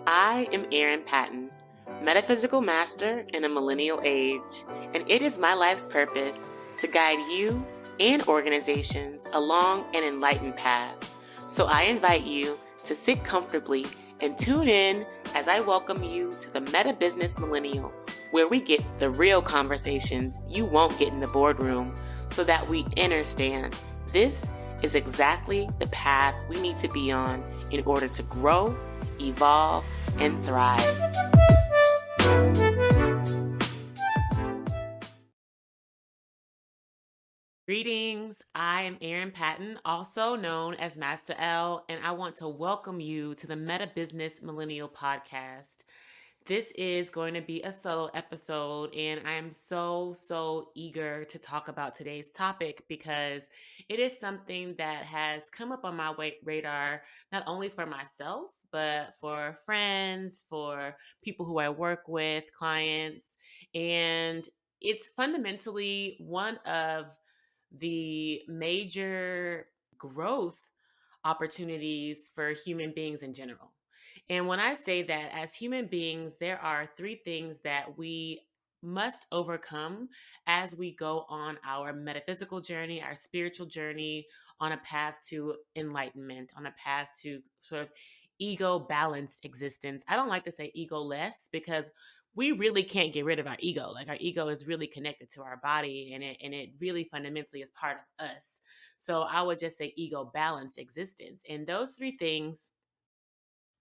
I am Erin Patten, metaphysical master in a millennial age, and it is my life's purpose to guide you and organizations along an enlightened path. So I invite you to sit comfortably and tune in as I welcome you to the Meta Business Millennial, where we get the real conversations you won't get in the boardroom so that we understand this is exactly the path we need to be on in order to grow, evolve, and thrive. Greetings, I am Erin Patten, also known as Master L, and I want to welcome you to the Meta Business Millennial Podcast. This is going to be a solo episode, and I am so eager to talk about today's topic because it is something that has come up on my radar, not only for myself, but for friends, for people who I work with, clients, and it's fundamentally one of the major growth opportunities for human beings in general. And when I say that, as human beings, there are three things that we must overcome as we go on our metaphysical journey, our spiritual journey, on a path to enlightenment, on a path to sort of ego balanced existence. I don't like to say ego less because we really can't get rid of our ego. Like our ego is really connected to our body and it really fundamentally is part of us. So I would just say ego balanced existence. And those three things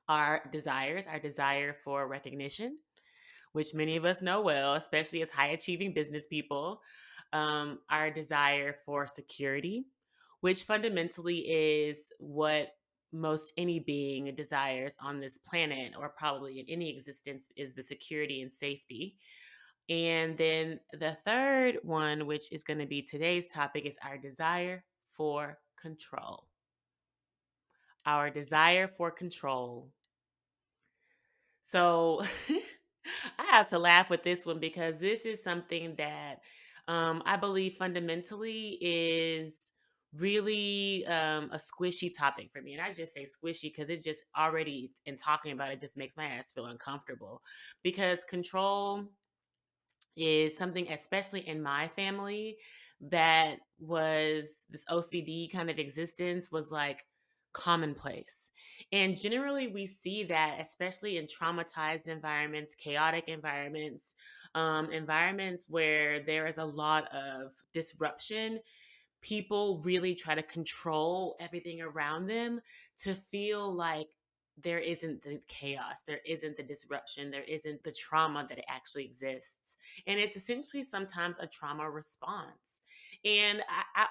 are desires, our desire for recognition, which many of us know well, especially as high achieving business people, our desire for security, which fundamentally is what most any being desires on this planet or probably in any existence is the security and safety. And then the third one, which is going to be today's topic, is our desire for control. Our desire for control. So I have to laugh with this one because this is something that I believe fundamentally is really a squishy topic for me. And I just say squishy because it just already, in talking about it, just makes my ass feel uncomfortable because control is something, especially in my family, that was this OCD kind of existence was like commonplace. And generally, we see that, especially in traumatized environments, chaotic environments, environments where there is a lot of disruption. People really try to control everything around them to feel like there isn't the chaos, there isn't the disruption, there isn't the trauma that actually exists. And it's essentially sometimes a trauma response. And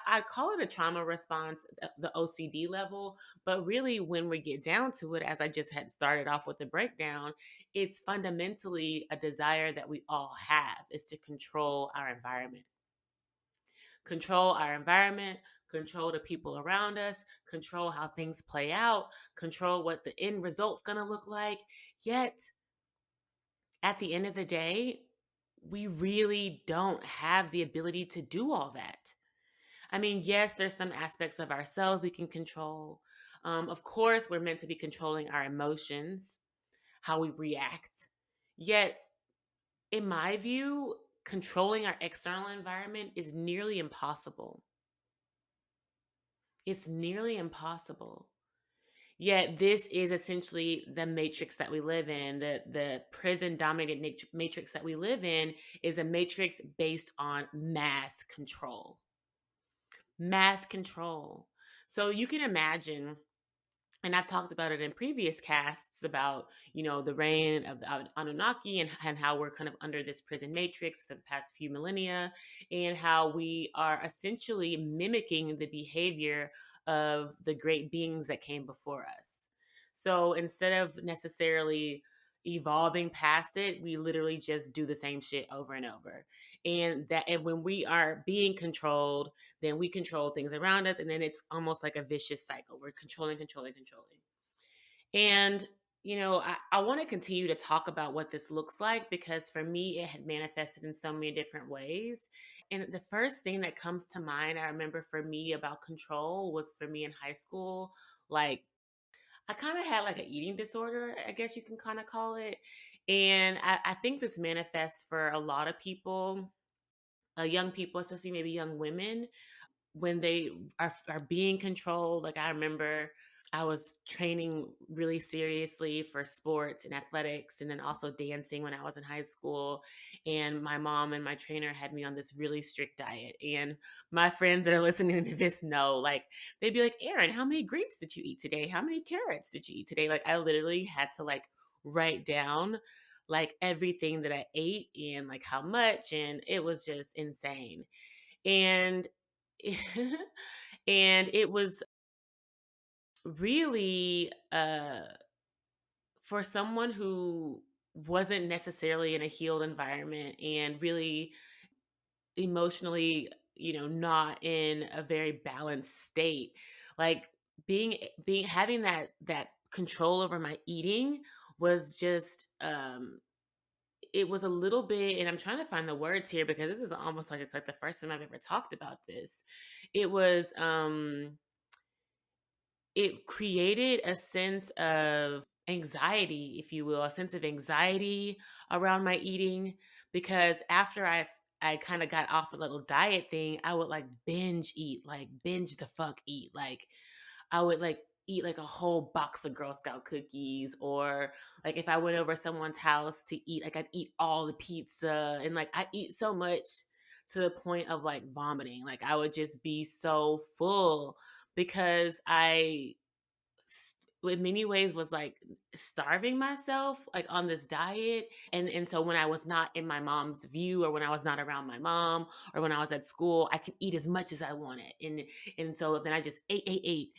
I call it a trauma response, the OCD level, but really when we get down to it, as I just had started off with the breakdown, it's fundamentally a desire that we all have is to control our environment. Control our environment, control the people around us, control how things play out, control what the end result's going to look like. Yet, at the end of the day, we really don't have the ability to do all that. I mean, yes, there's some aspects of ourselves we can control. Of course, we're meant to be controlling our emotions, how we react. Yet, in my view, controlling our external environment is nearly impossible. It's nearly impossible. Yet this is essentially the matrix that we live in. The prison dominated matrix that we live in is a matrix based on mass control. Mass control. So you can imagine, and I've talked about it in previous casts about, the reign of the Anunnaki and how we're kind of under this prison matrix for the past few millennia, and how we are essentially mimicking the behavior of the great beings that came before us. So instead of necessarily evolving past it, we literally just do the same shit over and over. And when we are being controlled, then we control things around us. And then it's almost like a vicious cycle. We're controlling. And, I want to continue to talk about what this looks like because for me, it had manifested in so many different ways. And the first thing that comes to mind, I remember for me about control was for me in high school, like, I kind of had like an eating disorder, I guess you can kind of call it. And I think this manifests for a lot of people, young people, especially maybe young women, when they are being controlled. Like I remember I was training really seriously for sports and athletics and then also dancing when I was in high school. And my mom and my trainer had me on this really strict diet. And my friends that are listening to this know, like, they'd be like, Erin, how many grapes did you eat today? How many carrots did you eat today? Like, I literally had to like write down like everything that I ate and like how much. And it was just insane. And and it was really for someone who wasn't necessarily in a healed environment and really emotionally, not in a very balanced state. Like being having that control over my eating was just it was a little bit, and I'm trying to find the words here because this is almost like it's like the first time I've ever talked about this. It was it created a sense of anxiety, if you will, a sense of anxiety around my eating, because after I kind of got off a little diet thing, I would like binge eat, like binge the fuck eat. Like I would like eat like a whole box of Girl Scout cookies, or like if I went over someone's house to eat, like I'd eat all the pizza, and like I eat so much to the point of like vomiting. Like I would just be so full because in many ways was like starving myself like on this diet. And so when I was not in my mom's view, or when I was not around my mom, or when I was at school, I could eat as much as I wanted. And so then I just ate.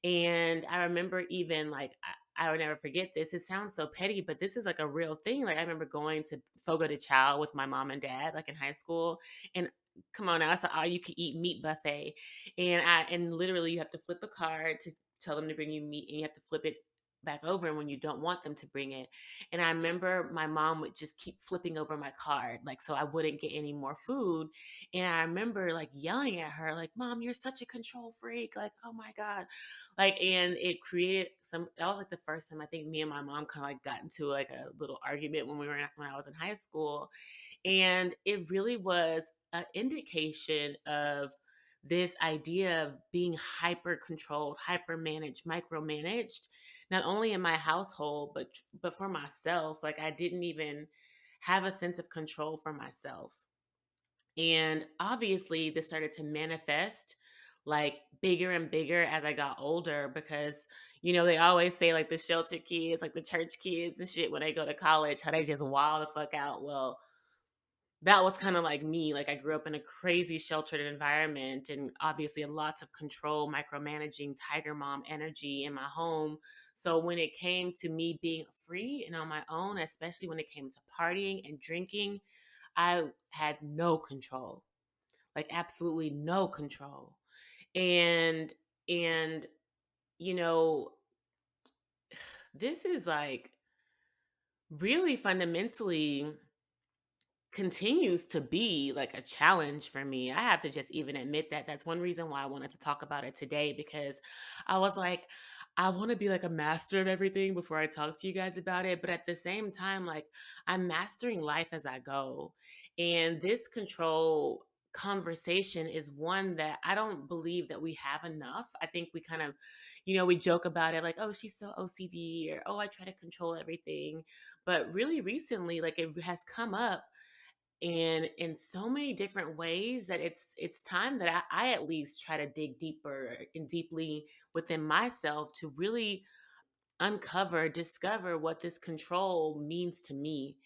And I remember even like I would never forget this. It sounds so petty, but this is like a real thing. Like I remember going to Fogo de Chao with my mom and dad, like in high school. And come on now, it's an all you can eat meat buffet. And literally you have to flip a card to tell them to bring you meat, and you have to flip it back over when you don't want them to bring it. And I remember my mom would just keep flipping over my card, like so I wouldn't get any more food. And I remember like yelling at her, like, Mom, you're such a control freak. Like, oh my God. Like, and it created some, that was like the first time I think me and my mom kind of like got into like a little argument when I was in high school. And it really was an indication of this idea of being hyper controlled, hyper managed, micromanaged, not only in my household, but for myself. Like I didn't even have a sense of control for myself. And obviously this started to manifest like bigger and bigger as I got older, because they always say like the shelter kids, like the church kids and shit, when they go to college, how they just wild the fuck out. Well, that was kind of like me. Like I grew up in a crazy sheltered environment, and obviously lots of control, micromanaging, tiger mom energy in my home. So when it came to me being free and on my own, especially when it came to partying and drinking, I had no control. Like absolutely no control. And and you know, this is like really fundamentally continues to be like a challenge for me. I have to just even admit that. That's one reason why I wanted to talk about it today, because I was like, I want to be like a master of everything before I talk to you guys about it. But at the same time, like I'm mastering life as I go. And this control conversation is one that I don't believe that we have enough. I think we kind of, we joke about it like, oh, she's so OCD, or oh, I try to control everything. But really recently, like it has come up and in so many different ways that it's time that I at least try to dig deeper and deeply within myself to really uncover, discover what this control means to me.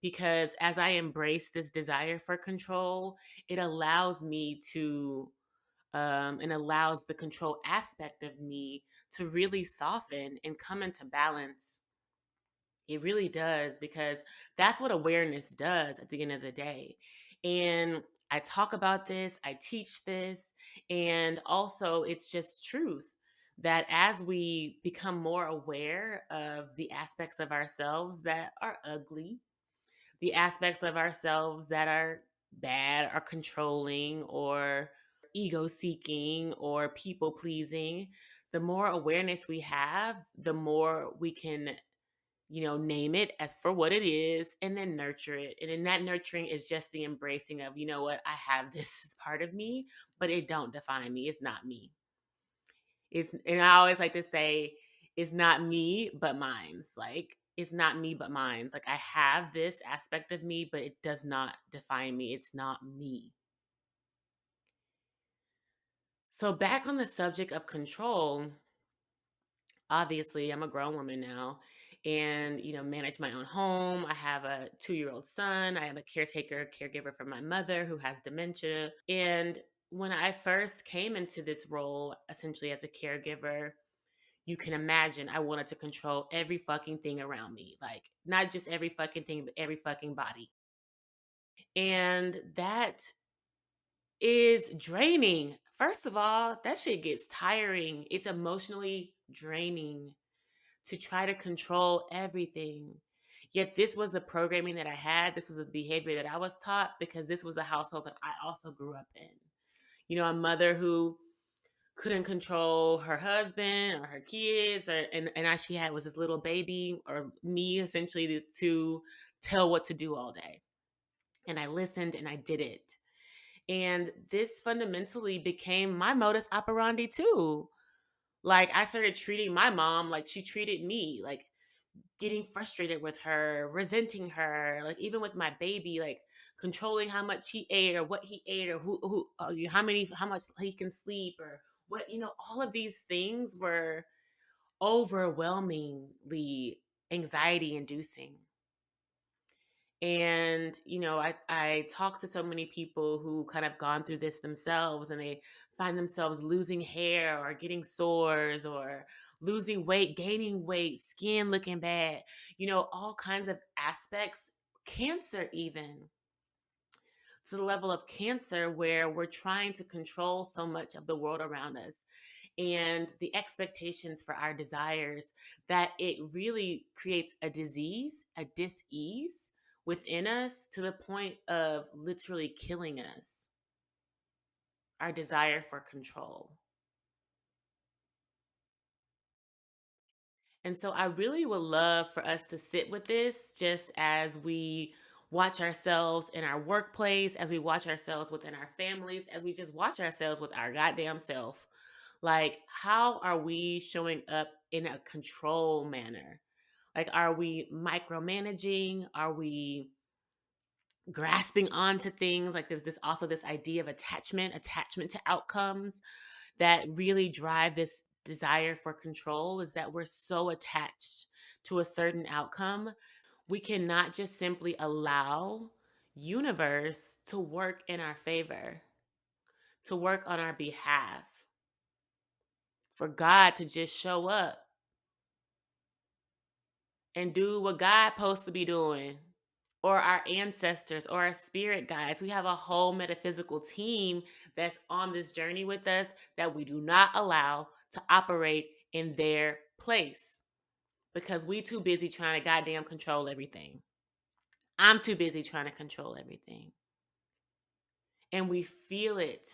Because as I embrace this desire for control, it allows me to and allows the control aspect of me to really soften and come into balance. It really does, because that's what awareness does at the end of the day. And I talk about this, I teach this, and also it's just truth that as we become more aware of the aspects of ourselves that are ugly, the aspects of ourselves that are bad or controlling or ego seeking or people pleasing, The more awareness we have, the more we can, name it as for what it is and then nurture it. And in that nurturing is just the embracing of, you know what, I have this as part of me, but it don't define me. It's not me. And I always like to say, it's not me, but mine's. Like, it's not me, but mine's. Like, I have this aspect of me, but it does not define me. It's not me. So, back on the subject of control, obviously, I'm a grown woman now and, manage my own home. I have a 2-year-old son. I am a caregiver for my mother who has dementia. And when I first came into this role, essentially as a caregiver, you can imagine I wanted to control every fucking thing around me. Like, not just every fucking thing, but every fucking body. And that is draining. First of all, that shit gets tiring. It's emotionally draining to try to control everything. Yet this was the programming that I had. This was the behavior that I was taught because this was a household that I also grew up in. A mother who couldn't control her husband or her kids, and all she had was this little baby or me essentially to tell what to do all day. And I listened and I did it. And this fundamentally became my modus operandi too. Like, I started treating my mom like she treated me, like getting frustrated with her, resenting her, like even with my baby, like controlling how much he ate or what he ate or how much he can sleep or what, all of these things were overwhelmingly anxiety inducing. And, I talk to so many people who kind of gone through this themselves and they find themselves losing hair or getting sores or losing weight, gaining weight, skin looking bad, all kinds of aspects, cancer even, to the level of cancer where we're trying to control so much of the world around us and the expectations for our desires that it really creates a disease, a dis-ease within us to the point of literally killing us. Our desire for control. And so I really would love for us to sit with this just as we watch ourselves in our workplace, as we watch ourselves within our families, as we just watch ourselves with our goddamn self. Like, how are we showing up in a control manner? Like, are we micromanaging? Are we grasping onto things? Like, there's this idea of attachment to outcomes that really drive this desire for control, is that we're so attached to a certain outcome. We cannot just simply allow universe to work in our favor, to work on our behalf, for God to just show up and do what God supposed to be doing, or our ancestors or our spirit guides. We have a whole metaphysical team that's on this journey with us that we do not allow to operate in their place because we too busy trying to goddamn control everything. I'm too busy trying to control everything. And we feel it.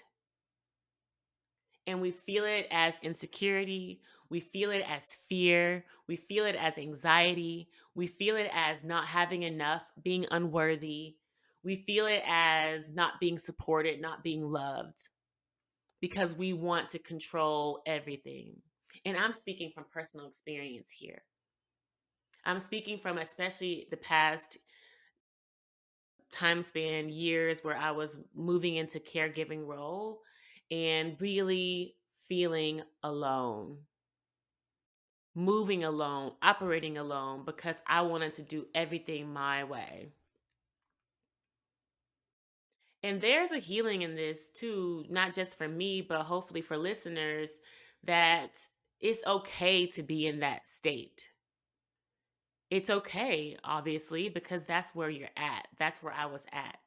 And we feel it as insecurity. We feel it as fear. We feel it as anxiety. We feel it as not having enough, being unworthy. We feel it as not being supported, not being loved, because we want to control everything. And I'm speaking from personal experience here. I'm speaking from especially the past time span, years where I was moving into caregiving role and really feeling alone, moving alone, operating alone because I wanted to do everything my way. And there's a healing in this too, not just for me, but hopefully for listeners, that it's okay to be in that state. It's okay, obviously, because that's where you're at. That's where I was at.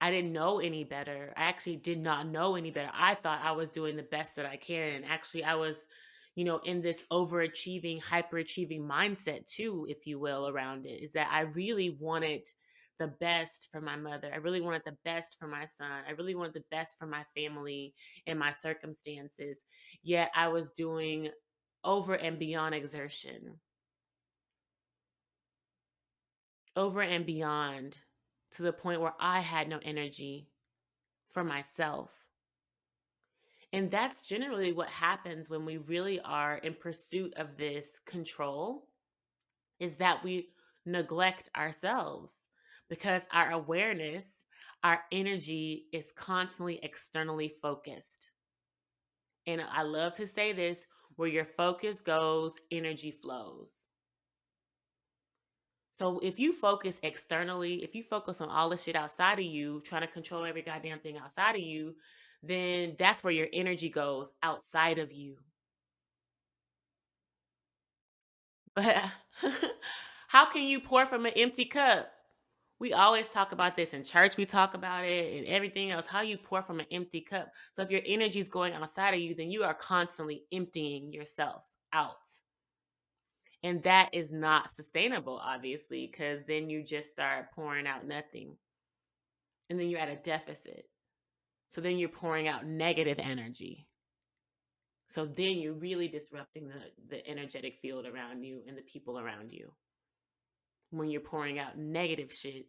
I didn't know any better. I actually did not know any better. I thought I was doing the best that I can. And actually, I was, in this overachieving, hyperachieving mindset too, if you will, around it, is that I really wanted the best for my mother. I really wanted the best for my son. I really wanted the best for my family and my circumstances. Yet I was doing over and beyond exertion, over and beyond, to the point where I had no energy for myself. And that's generally what happens when we really are in pursuit of this control, is that we neglect ourselves because our awareness, our energy is constantly externally focused. And I love to say this: where your focus goes, energy flows. So if you focus externally, if you focus on all the shit outside of you, trying to control every goddamn thing outside of you, then that's where your energy goes, outside of you. But how can you pour from an empty cup? We always talk about this in church. We talk about it and everything else. How you pour from an empty cup. So if your energy is going outside of you, then you are constantly emptying yourself out. And that is not sustainable, obviously, because then you just start pouring out nothing. And then you're at a deficit. So then you're pouring out negative energy. So then you're really disrupting the energetic field around you and the people around you when you're pouring out negative shit.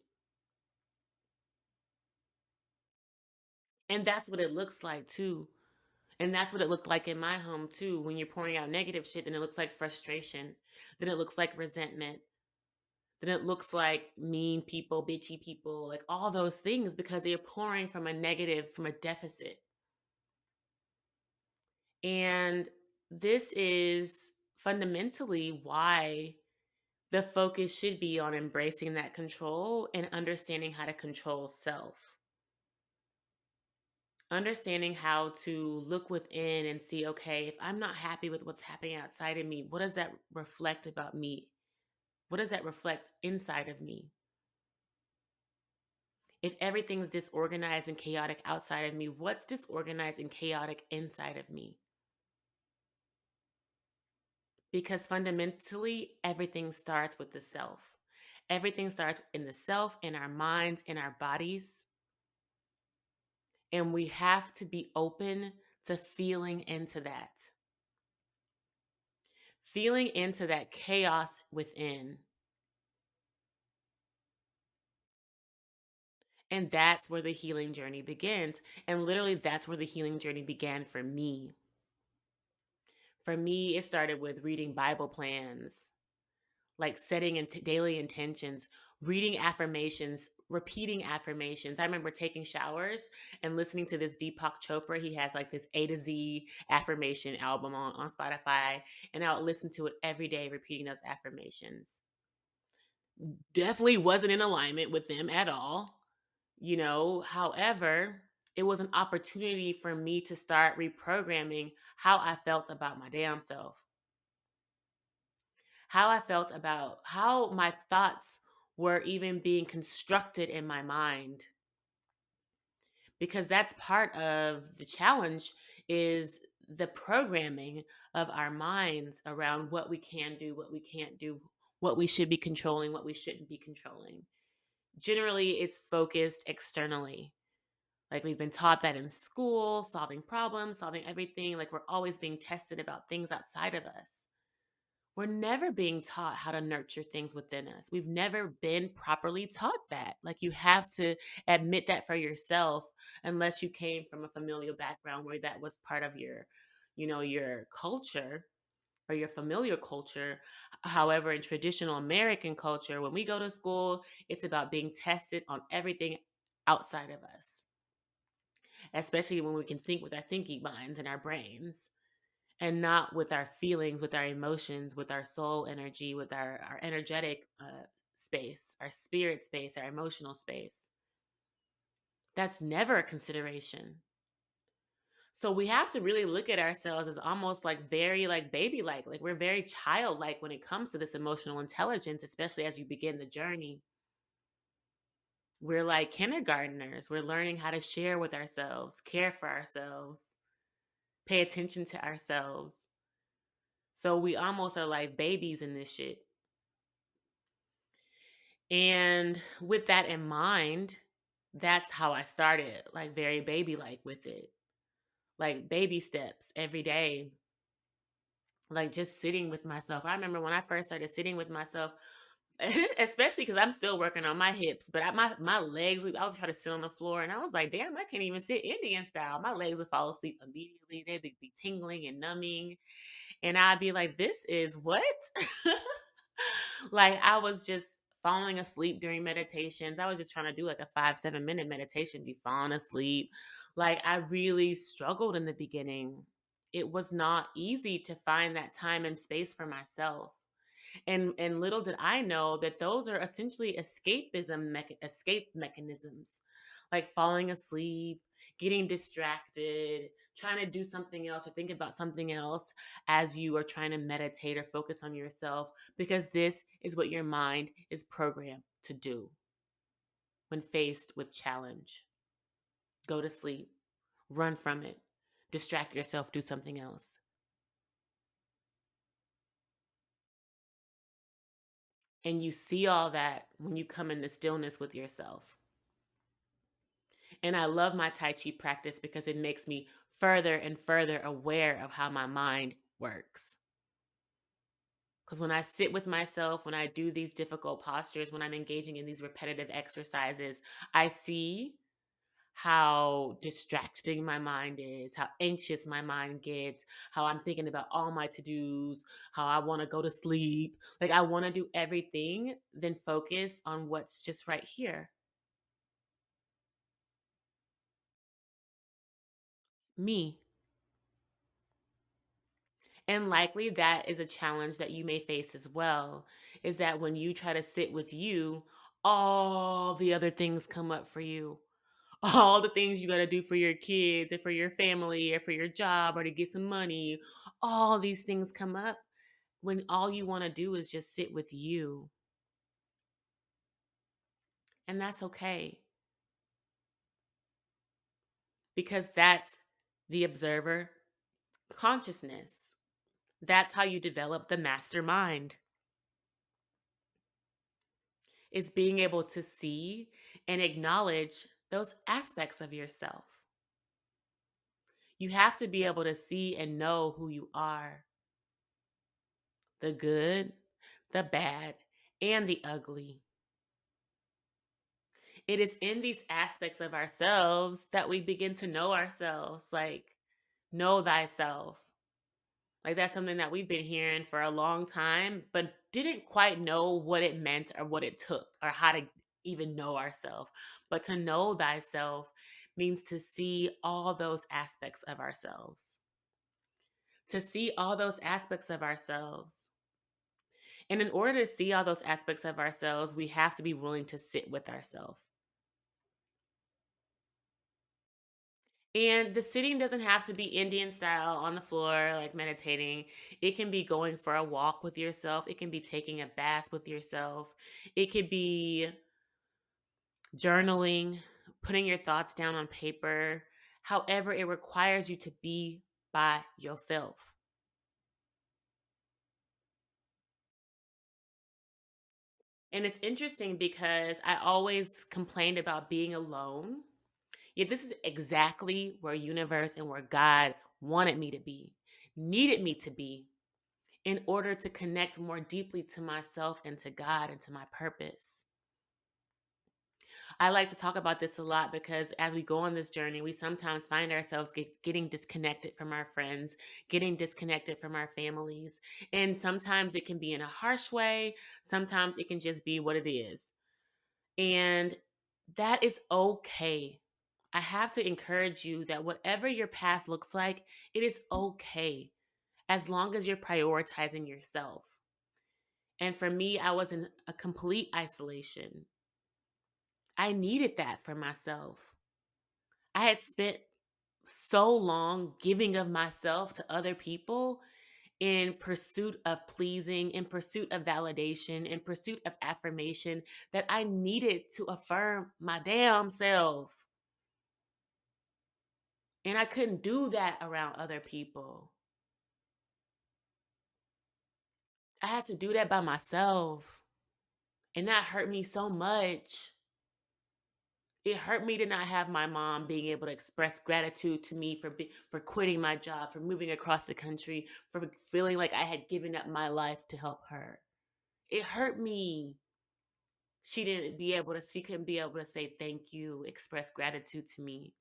And that's what it looks like too. And that's what it looked like in my home too. When you're pouring out negative shit, then it looks like frustration. Then it looks like resentment. Then it looks like mean people, bitchy people, like all those things, because you're pouring from a negative, from a deficit. And this is fundamentally why the focus should be on embracing that control and understanding how to control self. Understanding how to look within and see, okay, if I'm not happy with what's happening outside of me, what does that reflect about me? What does that reflect inside of me? If everything's disorganized and chaotic outside of me, what's disorganized and chaotic inside of me? Because fundamentally, everything starts with the self. Everything starts in the self, in our minds, in our bodies. And we have to be open to feeling into that, feeling into that chaos within. And that's where the healing journey begins. And literally, that's where the healing journey began for me. For me, it started with reading Bible plans, like setting daily intentions, reading affirmations, repeating affirmations. I remember taking showers and listening to this Deepak Chopra. He has like this A to Z affirmation album on Spotify, and I would listen to it every day, repeating those affirmations. Definitely wasn't in alignment with them at all, However, it was an opportunity for me to start reprogramming how I felt about my damn self, how I felt about how my thoughts were even being constructed in my mind, because that's part of the challenge, is the programming of our minds around what we can do, what we can't do, what we should be controlling, what we shouldn't be controlling. Generally, it's focused externally. Like, we've been taught that in school, solving problems, solving everything. Like, we're always being tested about things outside of us. We're never being taught how to nurture things within us. We've never been properly taught that. Like, you have to admit that for yourself, unless you came from a familial background where that was part of your culture or your familiar culture. However, in traditional American culture, when we go to school, it's about being tested on everything outside of us, especially when we can think with our thinking minds and our brains, and not with our feelings, with our emotions, with our soul energy, with our energetic space, our spirit space, our emotional space. That's never a consideration. So we have to really look at ourselves as almost like very like baby like we're very childlike when it comes to this emotional intelligence, especially as you begin the journey. We're like kindergartners. We're learning how to share with ourselves, care for ourselves, pay attention to ourselves. So we almost are like babies in this shit. And with that in mind, that's how I started, like very baby like with it, like baby steps every day, like just sitting with myself. I remember when I first started sitting with myself, especially because I'm still working on my hips, but my legs, I would try to sit on the floor, and I was like, damn, I can't even sit Indian style. My legs would fall asleep immediately. They'd be tingling and numbing, and I'd be like, this is what? Like I was just falling asleep during meditations. I was just trying to do like a 5, 7 minute meditation, be falling asleep. Like I really struggled in the beginning. It was not easy to find that time and space for myself. And little did I know that those are essentially escape mechanisms, like falling asleep, getting distracted, trying to do something else or think about something else as you are trying to meditate or focus on yourself, because this is what your mind is programmed to do when faced with challenge. Go to sleep, run from it, distract yourself, do something else. And you see all that when you come into stillness with yourself. And I love my Tai Chi practice because it makes me further and further aware of how my mind works. Because when I sit with myself, when I do these difficult postures, when I'm engaging in these repetitive exercises, I see how distracting my mind is, how anxious my mind gets, how I'm thinking about all my to dos, how I want to go to sleep. Like I want to do everything, then focus on what's just right here. Me. And likely that is a challenge that you may face as well, is that when you try to sit with you, all the other things come up for you. All the things you got to do for your kids or for your family or for your job or to get some money. All these things come up when all you want to do is just sit with you. And that's okay, because that's the observer consciousness. That's how you develop the mastermind. Is being able to see and acknowledge those aspects of yourself. You have to be able to see and know who you are, the good, the bad, and the ugly. It is in these aspects of ourselves that we begin to know ourselves, like know thyself. Like that's something that we've been hearing for a long time, but didn't quite know what it meant or what it took or how to even know ourselves. But to know thyself means to see all those aspects of ourselves, to see all those aspects of ourselves. And in order to see all those aspects of ourselves, we have to be willing to sit with ourselves. And the sitting doesn't have to be Indian style on the floor, like meditating. It can be going for a walk with yourself. It can be taking a bath with yourself. It could be journaling, putting your thoughts down on paper. However, it requires you to be by yourself. And it's interesting because I always complained about being alone. Yet this is exactly where universe and where God wanted me to be, needed me to be, in order to connect more deeply to myself and to God and to my purpose. I like to talk about this a lot because as we go on this journey, we sometimes find ourselves getting disconnected from our friends, getting disconnected from our families. And sometimes it can be in a harsh way, sometimes it can just be what it is. And that is okay. I have to encourage you that whatever your path looks like, it is okay as long as you're prioritizing yourself. And for me, I was in a complete isolation. I needed that for myself. I had spent so long giving of myself to other people in pursuit of pleasing, in pursuit of validation, in pursuit of affirmation, that I needed to affirm my damn self. And I couldn't do that around other people. I had to do that by myself. And that hurt me so much. It hurt me to not have my mom being able to express gratitude to me for quitting my job, for moving across the country, for feeling like I had given up my life to help her. It hurt me. She couldn't be able to say thank you, express gratitude to me.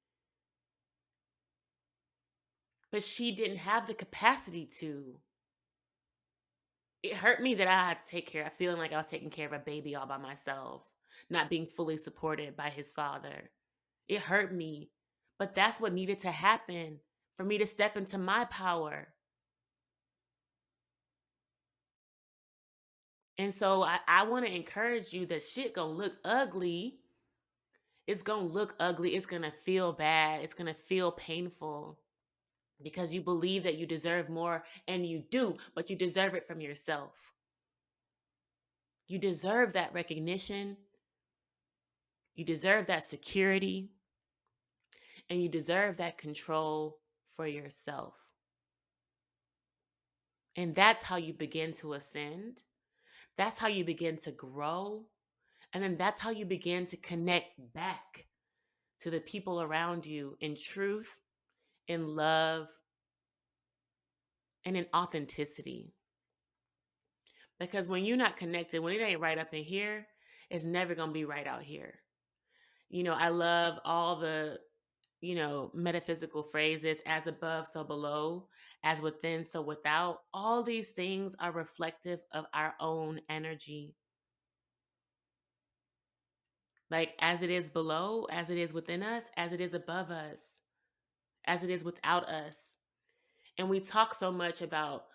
But she didn't have the capacity to. It hurt me that I had to take care of feeling like I was taking care of a baby all by myself, not being fully supported by his father. It hurt me. But that's what needed to happen for me to step into my power. And so I want to encourage you that shit gonna look ugly. It's gonna look ugly. It's gonna feel bad. It's gonna feel painful because you believe that you deserve more, and you do, but you deserve it from yourself. You deserve that recognition. You deserve that security, and you deserve that control for yourself. And that's how you begin to ascend. That's how you begin to grow. And then that's how you begin to connect back to the people around you in truth, in love, and in authenticity. Because when you're not connected, when it ain't right up in here, it's never going to be right out here. I love all the, metaphysical phrases: as above, so below, as within, so without. All these things are reflective of our own energy. Like, as it is below, as it is within us, as it is above us, as it is without us. And we talk so much about,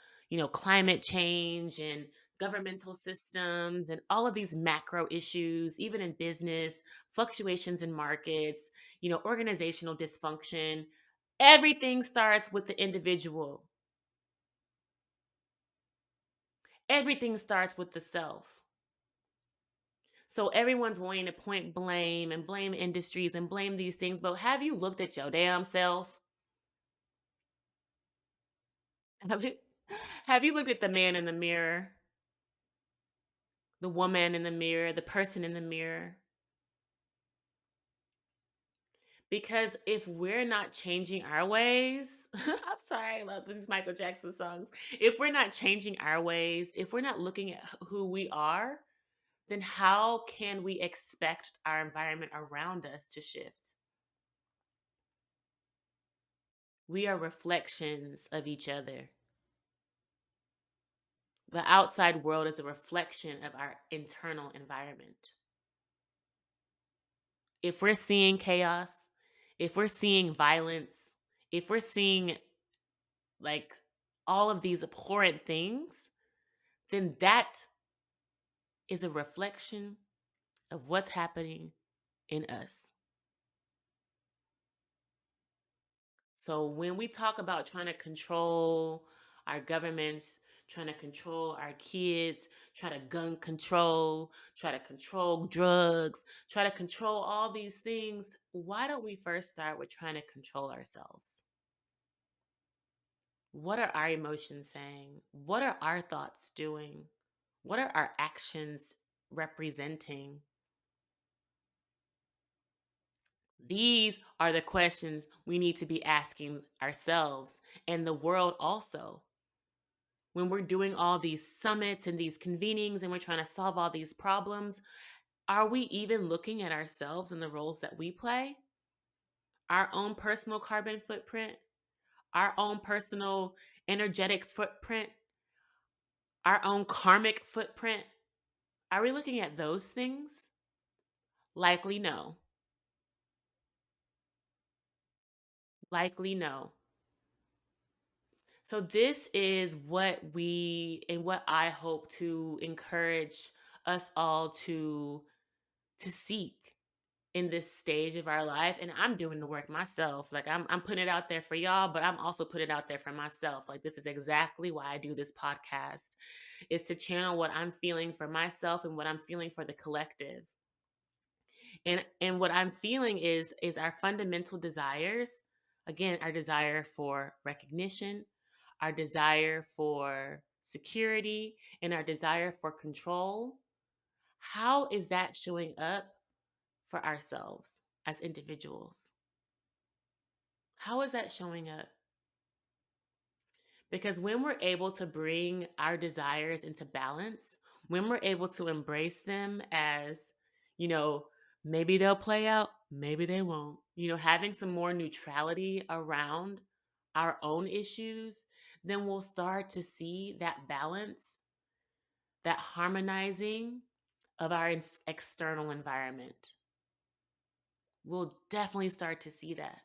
climate change and governmental systems and all of these macro issues, even in business, fluctuations in markets, organizational dysfunction. Everything starts with the individual. Everything starts with the self. So everyone's wanting to point blame and blame industries and blame these things. But have you looked at your damn self? Have you, have you looked at the man in the mirror, the woman in the mirror, the person in the mirror? Because if we're not changing our ways, I'm sorry, I love these Michael Jackson songs. If we're not changing our ways, if we're not looking at who we are, then how can we expect our environment around us to shift? We are reflections of each other. The outside world is a reflection of our internal environment. If we're seeing chaos, if we're seeing violence, if we're seeing like all of these abhorrent things, then that is a reflection of what's happening in us. So when we talk about trying to control our governments, trying to control our kids, try to gun control, try to control drugs, try to control all these things, why don't we first start with trying to control ourselves? What are our emotions saying? What are our thoughts doing? What are our actions representing? These are the questions we need to be asking ourselves and the world also. When we're doing all these summits and these convenings and we're trying to solve all these problems, are we even looking at ourselves and the roles that we play? Our own personal carbon footprint, our own personal energetic footprint, our own karmic footprint. Are we looking at those things? Likely no. Likely no. So this is what I hope to encourage us all to seek in this stage of our life. And I'm doing the work myself. Like, I'm putting it out there for y'all, but I'm also putting it out there for myself. Like, this is exactly why I do this podcast, is to channel what I'm feeling for myself and what I'm feeling for the collective. And what I'm feeling is our fundamental desires. Again, our desire for recognition, our desire for security, and our desire for control How is that showing up for ourselves as individuals? How is that showing up? Because when we're able to bring our desires into balance, when we're able to embrace them as, you know, maybe they'll play out, maybe they won't, having some more neutrality around our own issues, then we'll start to see that balance, that harmonizing of our external environment. We'll definitely start to see that.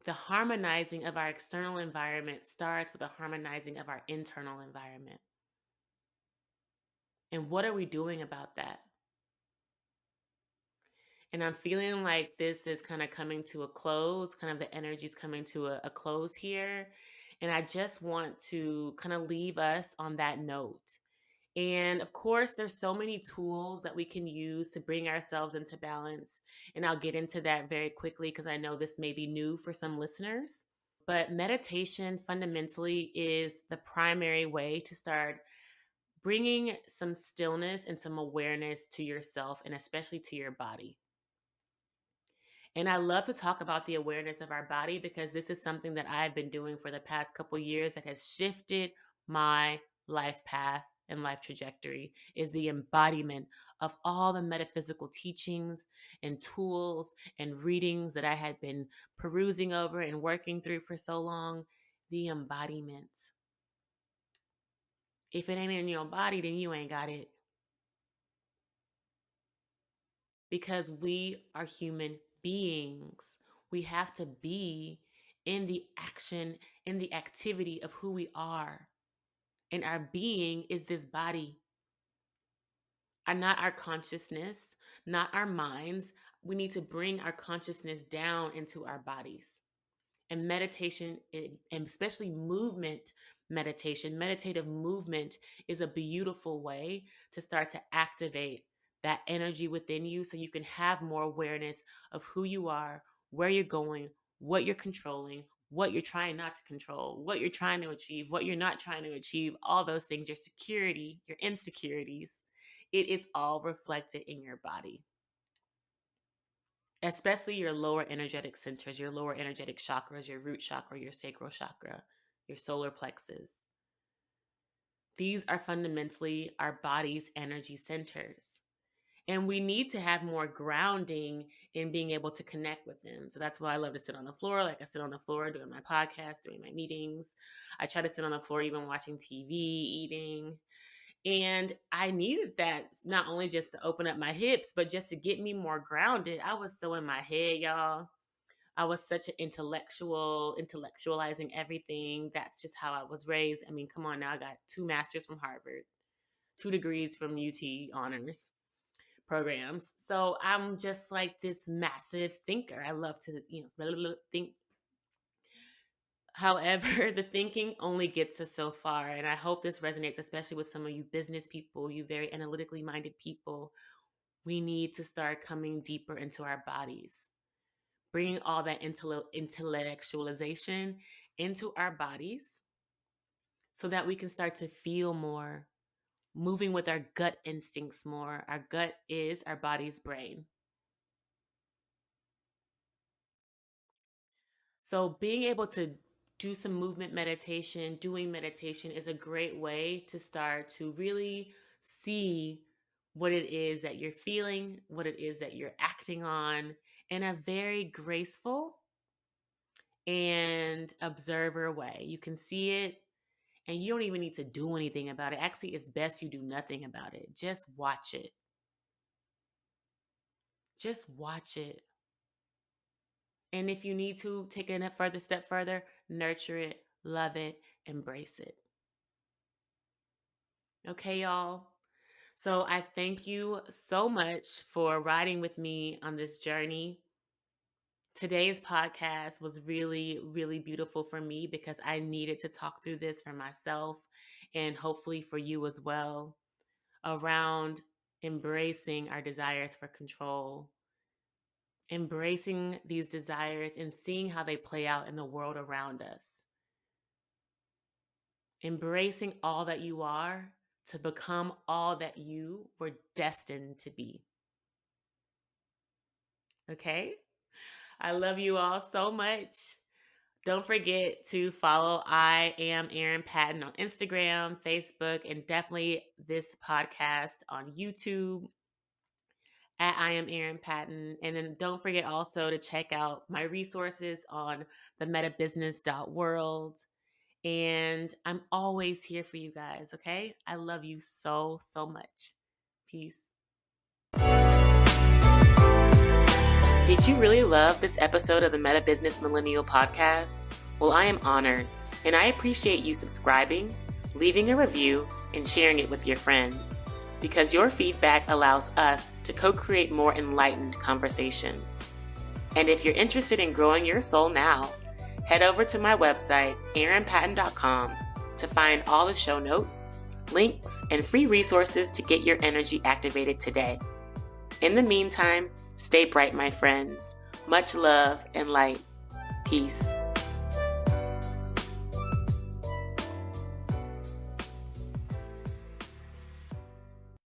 The harmonizing of our external environment starts with the harmonizing of our internal environment. And what are we doing about that? And I'm feeling like this is kind of coming to a close, kind of the energy is coming to a close here. And I just want to kind of leave us on that note. And of course, there's so many tools that we can use to bring ourselves into balance. And I'll get into that very quickly because I know this may be new for some listeners. But meditation fundamentally is the primary way to start bringing some stillness and some awareness to yourself and especially to your body. And I love to talk about the awareness of our body because this is something that I've been doing for the past couple years that has shifted my life path and life trajectory is the embodiment of all the metaphysical teachings and tools and readings that I had been perusing over and working through for so long. The embodiment. If it ain't in your body, then you ain't got it. Because we are human beings. We have to be in the action, in the activity of who we are. And our being is this body, and not our consciousness, not our minds. We need to bring our consciousness down into our bodies. And meditation, and especially movement meditation, meditative movement is a beautiful way to start to activate that energy within you so you can have more awareness of who you are, where you're going, what you're controlling, what you're trying not to control, what you're trying to achieve, what you're not trying to achieve, all those things, your security, your insecurities. It is all reflected in your body, especially your lower energetic centers, your lower energetic chakras, your root chakra, your sacral chakra, your solar plexus. These are fundamentally our body's energy centers. And we need to have more grounding in being able to connect with them. So that's why I love to sit on the floor. Like I sit on the floor doing my podcast, doing my meetings. I try to sit on the floor even watching TV, eating. And I needed that not only just to open up my hips, but just to get me more grounded. I was so in my head, y'all. I was such an intellectual, intellectualizing everything. That's just how I was raised. I mean, come on now. I got 2 masters from Harvard, 2 degrees from UT honors programs. So I'm just like this massive thinker. I love to, think. However, the thinking only gets us so far. And I hope this resonates, especially with some of you business people, you very analytically minded people. We need to start coming deeper into our bodies, bringing all that intellectualization into our bodies so that we can start to feel more, moving with our gut instincts more. Our gut is our body's brain. So being able to do some movement meditation, doing meditation is a great way to start to really see what it is that you're feeling, what it is that you're acting on in a very graceful and observer way. You can see it and you don't even need to do anything about it. Actually, it's best you do nothing about it. Just watch it. Just watch it. And if you need to take it a further step further, nurture it, love it, embrace it. Okay, y'all. So I thank you so much for riding with me on this journey. Today's podcast was really, really beautiful for me because I needed to talk through this for myself and hopefully for you as well around embracing our desires for control, embracing these desires and seeing how they play out in the world around us, embracing all that you are to become all that you were destined to be. Okay? I love you all so much. Don't forget to follow I am Erin Patten on Instagram, Facebook, and definitely this podcast on YouTube at I am Erin Patten. And then don't forget also to check out my resources on the metabusiness.world. And I'm always here for you guys, okay? I love you so, so much. Peace. Did you really love this episode of the Meta Business Millennial Podcast? Well, I am honored, and I appreciate you subscribing, leaving a review, and sharing it with your friends, because your feedback allows us to co-create more enlightened conversations. And if you're interested in growing your soul now, head over to my website, erinpatten.com, to find all the show notes, links, and free resources to get your energy activated today. In the meantime, stay bright, my friends. Much love and light. Peace.